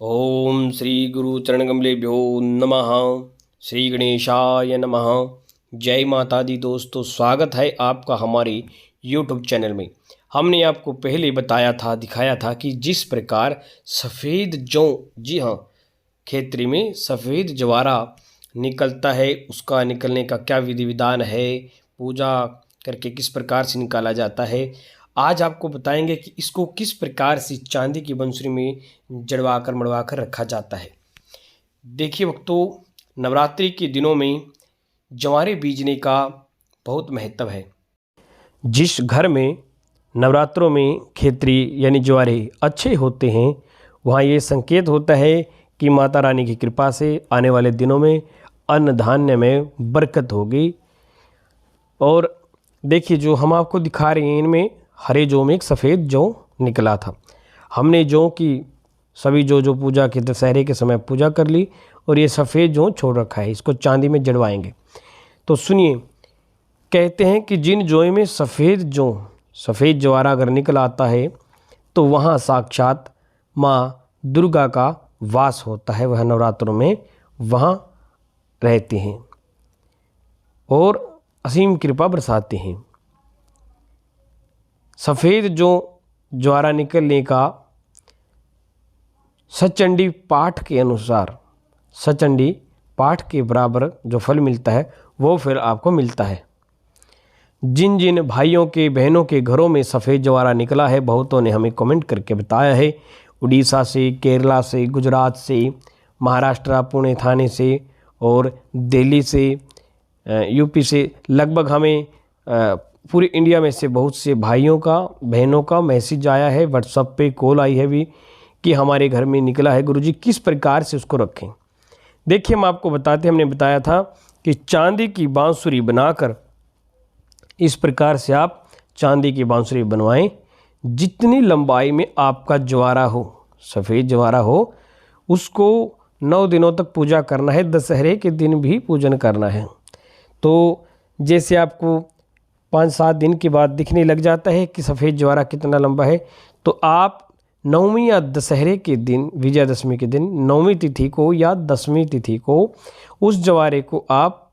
ओम श्री गुरु चरणकमलेभ्यो नमः। श्री गणेशाय नमः। जय माता दी। दोस्तों, स्वागत है आपका हमारे यूट्यूब चैनल में। हमने आपको पहले बताया था, दिखाया था कि जिस प्रकार सफ़ेद जौ, जी हाँ, खेती में सफ़ेद ज्वारा निकलता है, उसका निकलने का क्या विधि विधान है, पूजा करके किस प्रकार से निकाला जाता है। आज आपको बताएंगे कि इसको किस प्रकार से चांदी की बंसुरी में जड़वा कर मड़वा कर रखा जाता है। देखिए भक्तों, नवरात्रि के दिनों में ज्वारे बीजने का बहुत महत्व है। जिस घर में नवरात्रों में खेतरी यानी ज्वारे अच्छे होते हैं, वहाँ ये संकेत होता है कि माता रानी की कृपा से आने वाले दिनों में अन्न धान्य में बरकत होगी। और देखिए, जो हम आपको दिखा रहे हैं, इनमें हरे जौ में एक सफ़ेद जौ निकला था। हमने जौ की सभी जो पूजा के दशहरे के समय पूजा कर ली और ये सफ़ेद जौ छोड़ रखा है, इसको चांदी में जड़वाएंगे। तो सुनिए, कहते हैं कि जिन जौ में सफ़ेद ज्वारा अगर निकल आता है तो वहाँ साक्षात माँ दुर्गा का वास होता है। वह नवरात्रों में वहाँ रहते हैं और असीम कृपा बरसाते हैं। सफ़ेद जो ज्वारा निकलने का सचंडी पाठ के अनुसार, सचंडी पाठ के बराबर जो फल मिलता है वो फिर आपको मिलता है। जिन जिन भाइयों के बहनों के घरों में सफ़ेद ज्वारा निकला है, बहुतों ने हमें कमेंट करके बताया है। उड़ीसा से, केरला से, गुजरात से, महाराष्ट्र, पुणे, थाने से और दिल्ली से, यूपी से, लगभग हमें पूरे इंडिया में से बहुत से भाइयों का, बहनों का मैसेज आया है, व्हाट्सएप पे कॉल आई है भी कि हमारे घर में निकला है गुरुजी, किस प्रकार से उसको रखें। देखिए, हम आपको बताते, हमने बताया था कि चांदी की बांसुरी बनाकर इस प्रकार से आप चांदी की बांसुरी बनवाएं। जितनी लंबाई में आपका ज्वारा हो, सफ़ेद ज्वारा हो, उसको 9 दिनों तक पूजा करना है। दशहरे के दिन भी पूजन करना है। तो जैसे आपको 5-7 दिन के बाद दिखने लग जाता है कि सफ़ेद ज्वारा कितना लंबा है, तो आप 9वीं या दशहरे के दिन, विजयादशमी के दिन, 9वीं तिथि को या 10वीं तिथि को उस ज्वारे को आप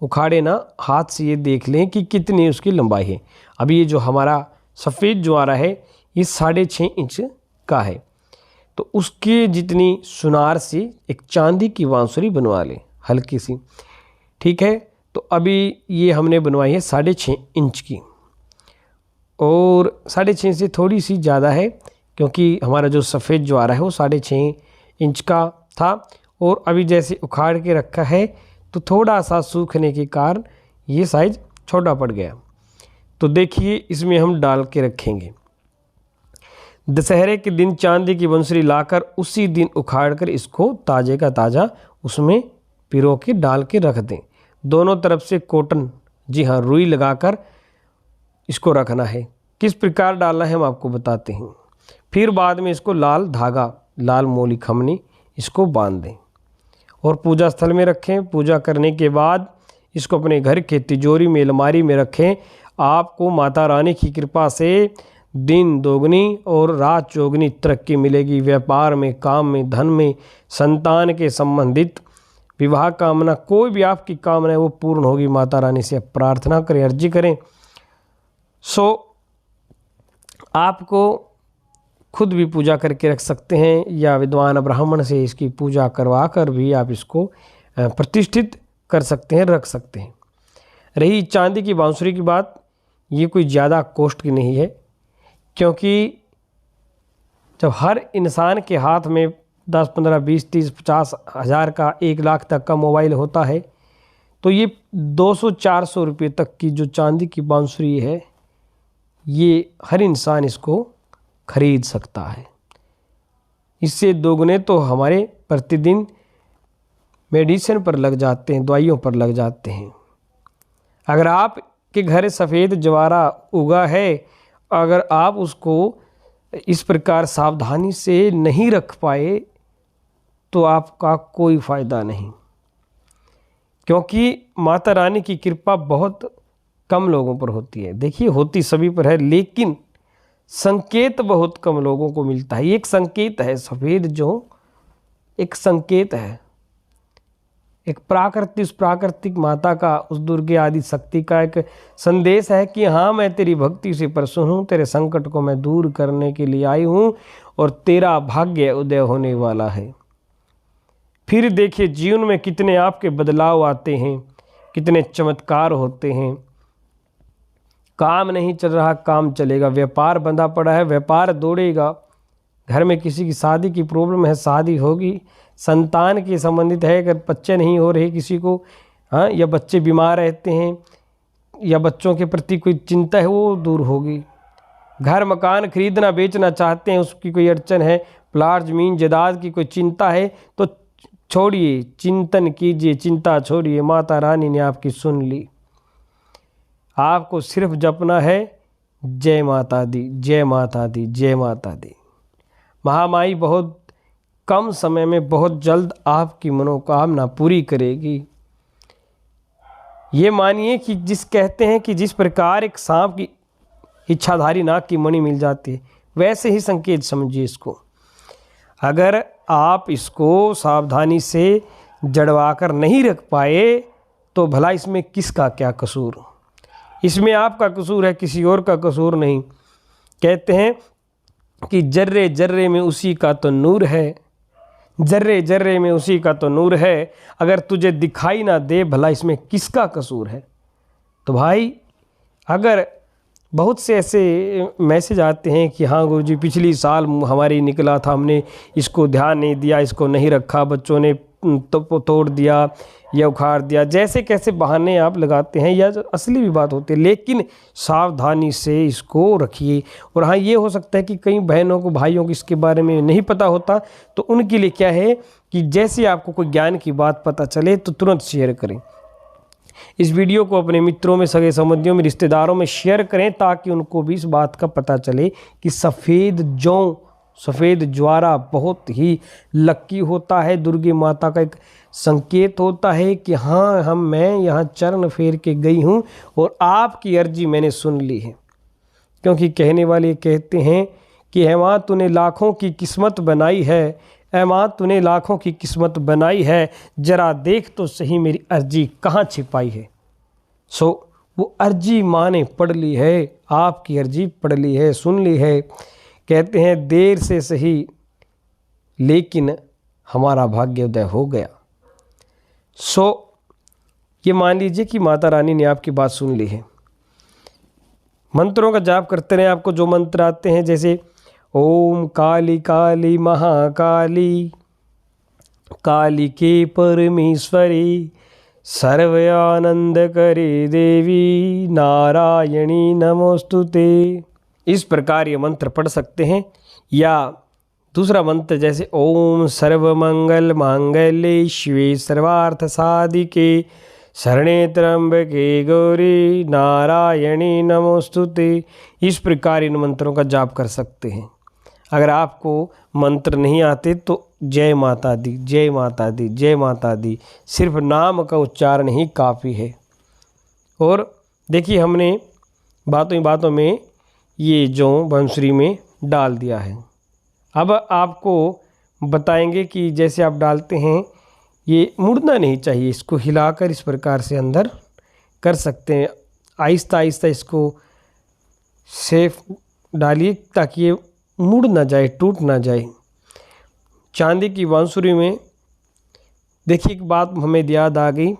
उखाड़े ना, हाथ से ये देख लें कि कितनी उसकी लंबाई है। अभी ये जो हमारा सफ़ेद ज्वारा है ये 6.5 इंच का है, तो उसके जितनी सुनार से एक चांदी की बांसुरी बनवा लें, हल्की सी। ठीक है, तो अभी ये हमने बनवाई है 6.5 इंच की, और 6.5 से थोड़ी सी ज़्यादा है क्योंकि हमारा जो सफ़ेद ज्वारा है वो 6.5 इंच का था, और अभी जैसे उखाड़ के रखा है तो थोड़ा सा सूखने के कारण ये साइज़ छोटा पड़ गया। तो देखिए, इसमें हम डाल के रखेंगे। दशहरे के दिन चांदी की बंसुरी लाकर उसी दिन उखाड़ कर इसको ताज़े का ताज़ा उसमें पिरो के डाल के रख दें। दोनों तरफ से कॉटन, जी हाँ, रुई लगाकर इसको रखना है। किस प्रकार डालना है हम आपको बताते हैं। फिर बाद में इसको लाल धागा, लाल मोली खमनी, इसको बांध दें और पूजा स्थल में रखें। पूजा करने के बाद इसको अपने घर के तिजोरी में, अलमारी में रखें। आपको माता रानी की कृपा से दिन दोगुनी और रात चौगुनी तरक्की मिलेगी। व्यापार में, काम में, धन में, संतान के संबंधित विवाह कामना, कोई भी आपकी कामना है वो पूर्ण होगी। माता रानी से प्रार्थना करें, अर्जी करें। आपको खुद भी पूजा करके रख सकते हैं या विद्वान ब्राह्मण से इसकी पूजा करवा कर भी आप इसको प्रतिष्ठित कर सकते हैं, रख सकते हैं। रही चांदी की बांसुरी की बात, ये कोई ज़्यादा कॉस्ट की नहीं है, क्योंकि जब हर इंसान के हाथ में 10, 15, 20, 30, 50 हज़ार का 1 लाख तक का मोबाइल होता है, तो ये 200-400 रुपये तक की जो चांदी की बांसुरी है, ये हर इंसान इसको खरीद सकता है। इससे दोगुने तो हमारे प्रतिदिन मेडिसिन पर लग जाते हैं, दवाइयों पर लग जाते हैं। अगर आपके घर सफ़ेद ज्वारा उगा है, अगर आप उसको इस प्रकार सावधानी से नहीं रख पाए तो आपका कोई फ़ायदा नहीं, क्योंकि माता रानी की कृपा बहुत कम लोगों पर होती है। देखिए, होती सभी पर है, लेकिन संकेत बहुत कम लोगों को मिलता है। एक संकेत है सफ़ेद जौ एक संकेत है, एक प्राकृतिक माता का, उस दुर्गे आदि शक्ति का एक संदेश है कि हाँ मैं तेरी भक्ति से प्रसन्न हूँ, तेरे संकट को मैं दूर करने के लिए आई हूँ और तेरा भाग्य उदय होने वाला है। फिर देखिए जीवन में कितने आपके बदलाव आते हैं, कितने चमत्कार होते हैं। काम नहीं चल रहा, काम चलेगा। व्यापार बंधा पड़ा है, व्यापार दौड़ेगा। घर में किसी की शादी की प्रॉब्लम है, शादी होगी। संतान के संबंधित है, अगर बच्चे नहीं हो रहे किसी को, हाँ, या बच्चे बीमार रहते हैं या बच्चों के प्रति कोई चिंता है, वो दूर होगी। घर मकान खरीदना बेचना चाहते हैं, उसकी कोई अड़चन है, प्लाट जमीन जायदाद की कोई चिंता है, तो छोड़िए, चिंतन कीजिए, चिंता छोड़िए। माता रानी ने आपकी सुन ली। आपको सिर्फ जपना है जय माता दी, जय माता दी, जय माता दी। महामाई बहुत कम समय में बहुत जल्द आपकी मनोकामना पूरी करेगी। ये मानिए कि कहते हैं कि जिस प्रकार एक सांप की इच्छाधारी नाग की मणि मिल जाती है, वैसे ही संकेत समझिए इसको। अगर आप इसको सावधानी से जड़वा कर नहीं रख पाए तो भला इसमें किसका क्या कसूर? इसमें आपका कसूर है, किसी और का कसूर नहीं। कहते हैं कि जर्रे जर्रे में उसी का तो नूर है, जर्रे जर्रे में उसी का तो नूर है। अगर तुझे दिखाई ना दे भला इसमें किसका कसूर है? तो भाई, अगर बहुत से ऐसे मैसेज आते हैं कि हाँ गुरुजी पिछली साल हमारी निकला था, हमने इसको ध्यान नहीं दिया, इसको नहीं रखा, बच्चों ने तो तोड़ दिया या उखाड़ दिया, जैसे कैसे बहाने आप लगाते हैं, या असली भी बात होती है। लेकिन सावधानी से इसको रखिए। और हाँ, ये हो सकता है कि कई बहनों को भाइयों को इसके बारे में नहीं पता होता, तो उनके लिए क्या है कि जैसे आपको कोई ज्ञान की बात पता चले तो तुरंत शेयर करें। इस वीडियो को अपने मित्रों में, सगे संबंधियों में, रिश्तेदारों में शेयर करें ताकि उनको भी इस बात का पता चले कि सफ़ेद जौ, सफ़ेद ज्वारा बहुत ही लक्की होता है, दुर्गे माता का एक संकेत होता है कि हाँ मैं यहाँ चरण फेर के गई हूँ और आपकी अर्जी मैंने सुन ली है। क्योंकि कहने वाले कहते हैं कि है माँ तूने लाखों की किस्मत बनाई है, ऐ माँ तूने लाखों की किस्मत बनाई है, जरा देख तो सही मेरी अर्जी कहाँ छिपाई है। सो वो अर्जी माँ ने पढ़ ली है, आपकी अर्जी पढ़ ली है, सुन ली है। कहते हैं देर से सही लेकिन हमारा भाग्योदय हो गया। सो ये मान लीजिए कि माता रानी ने आपकी बात सुन ली है। मंत्रों का जाप करते रहें। आपको जो मंत्र आते हैं, जैसे ओम काली काली महाकाली, काली के परमेश्वरी, सर्वयानंद करे देवी, नारायणी नमोस्तुते, इस प्रकार ये मंत्र पढ़ सकते हैं। या दूसरा मंत्र जैसे ओम सर्वमंगल मांगल्ये शिवे सर्वार्थ साधिके, शरणे त्र्यंबके गौरी, नारायणी नमोस्तुते, इस प्रकार इन मंत्रों का जाप कर सकते हैं। अगर आपको मंत्र नहीं आते तो जय माता दी, जय माता दी, जय माता दी, सिर्फ नाम का उच्चारण ही काफ़ी है। और देखिए हमने बातों ही बातों में ये जौ बंसुरी में डाल दिया है। अब आपको बताएंगे कि जैसे आप डालते हैं ये मुड़ना नहीं चाहिए, इसको हिलाकर इस प्रकार से अंदर कर सकते हैं। आहिस्ता आहिस्ता इसको सेफ डालिए ताकि ये मुड़ ना जाए, टूट ना जाए। चांदी की बांसुरी में देखिए एक बात हमें याद आ गई।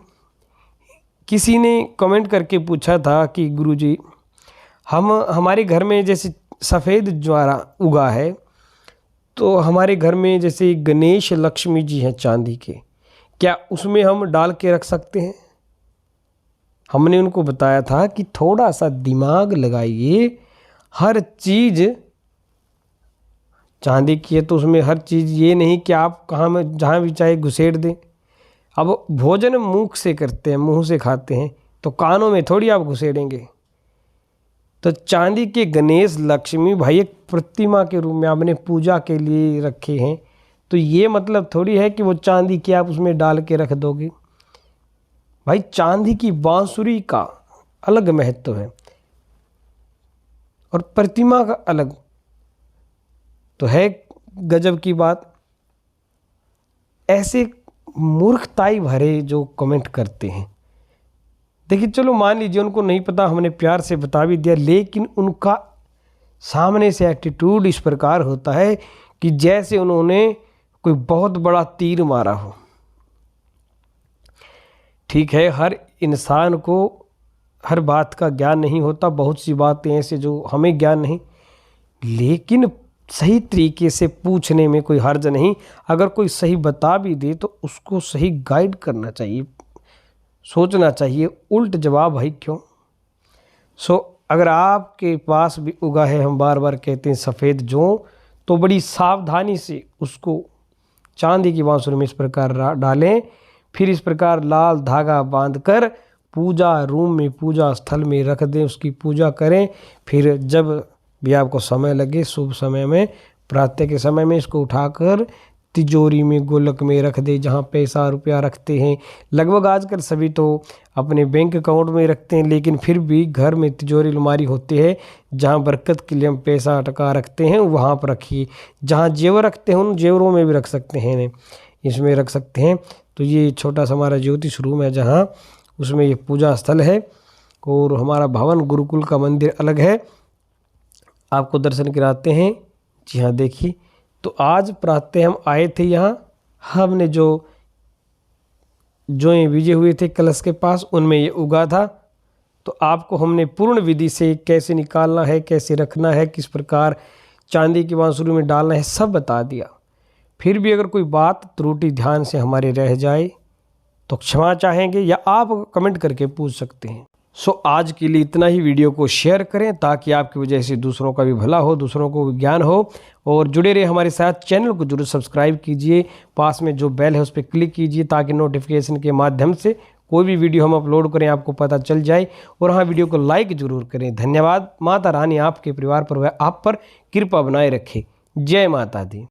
किसी ने कमेंट करके पूछा था कि गुरुजी हमारे घर में जैसे सफ़ेद ज्वारा उगा है, तो हमारे घर में जैसे गणेश लक्ष्मी जी हैं चांदी के, क्या उसमें हम डाल के रख सकते हैं? हमने उनको बताया था कि थोड़ा सा दिमाग लगाइए। हर चीज़ चांदी की है तो उसमें हर चीज़ ये नहीं कि आप कहाँ में जहाँ भी चाहे घुसेड़ दें। अब भोजन मुख से करते हैं, मुंह से खाते हैं, तो कानों में थोड़ी आप घुसेड़ेंगे। तो चांदी के गणेश लक्ष्मी भाई एक प्रतिमा के रूप में आपने पूजा के लिए रखे हैं, तो ये मतलब थोड़ी है कि वो चांदी के आप उसमें डाल के रख दोगे। भाई चांदी की बांसुरी का अलग महत्व है और प्रतिमा का अलग, तो है गजब की बात। ऐसे मूर्खताई भरे जो कमेंट करते हैं। देखिए चलो मान लीजिए उनको नहीं पता, हमने प्यार से बता भी दिया, लेकिन उनका सामने से एटीट्यूड इस प्रकार होता है कि जैसे उन्होंने कोई बहुत बड़ा तीर मारा हो। ठीक है, हर इंसान को हर बात का ज्ञान नहीं होता, बहुत सी बातें ऐसे जो हमें ज्ञान नहीं, लेकिन सही तरीके से पूछने में कोई हर्ज नहीं। अगर कोई सही बता भी दे तो उसको सही गाइड करना चाहिए, सोचना चाहिए। उल्ट जवाब भाई क्यों। अगर आपके पास भी उगा है, हम बार बार कहते हैं, सफ़ेद जौ, तो बड़ी सावधानी से उसको चांदी की बांसुरी में इस प्रकार डालें, फिर इस प्रकार लाल धागा बांधकर पूजा रूम में, पूजा स्थल में रख दें, उसकी पूजा करें। फिर जब भी आपको समय लगे, शुभ समय में, प्रातः के समय में, इसको उठाकर तिजोरी में, गोलक में रख दे, जहाँ पैसा रुपया रखते हैं। लगभग आजकल सभी तो अपने बैंक अकाउंट में रखते हैं, लेकिन फिर भी घर में तिजोरी अलमारी होती है, जहाँ बरकत के लिए हम पैसा टका रखते हैं, वहाँ पर रखिए। जहाँ जेवर रखते हैं उन जेवरों में भी रख सकते हैं, इसमें रख सकते हैं। तो ये छोटा सा हमारा ज्योतिष रूम है, जहाँ उसमें ये पूजा स्थल है, और हमारा भवन गुरुकुल का मंदिर अलग है, आपको दर्शन कराते हैं। जी हाँ, देखिए, तो आज प्रातः हम आए थे यहाँ, हमने जो ये बीजे हुए थे कलश के पास, उनमें ये उगा था। तो आपको हमने पूर्ण विधि से कैसे निकालना है, कैसे रखना है, किस प्रकार चांदी की बांसुरी में डालना है, सब बता दिया। फिर भी अगर कोई बात त्रुटि ध्यान से हमारे रह जाए तो क्षमा चाहेंगे, या आप कमेंट करके पूछ सकते हैं। आज के लिए इतना ही। वीडियो को शेयर करें ताकि आपकी वजह से दूसरों का भी भला हो, दूसरों को भी ज्ञान हो, और जुड़े रहे हमारे साथ। चैनल को जरूर सब्सक्राइब कीजिए, पास में जो बेल है उस पर क्लिक कीजिए, ताकि नोटिफिकेशन के माध्यम से कोई भी वीडियो हम अपलोड करें आपको पता चल जाए। और हाँ, वीडियो को लाइक जरूर करें। धन्यवाद। माता रानी आपके परिवार पर व आप पर कृपा बनाए रखे। जय माता दी।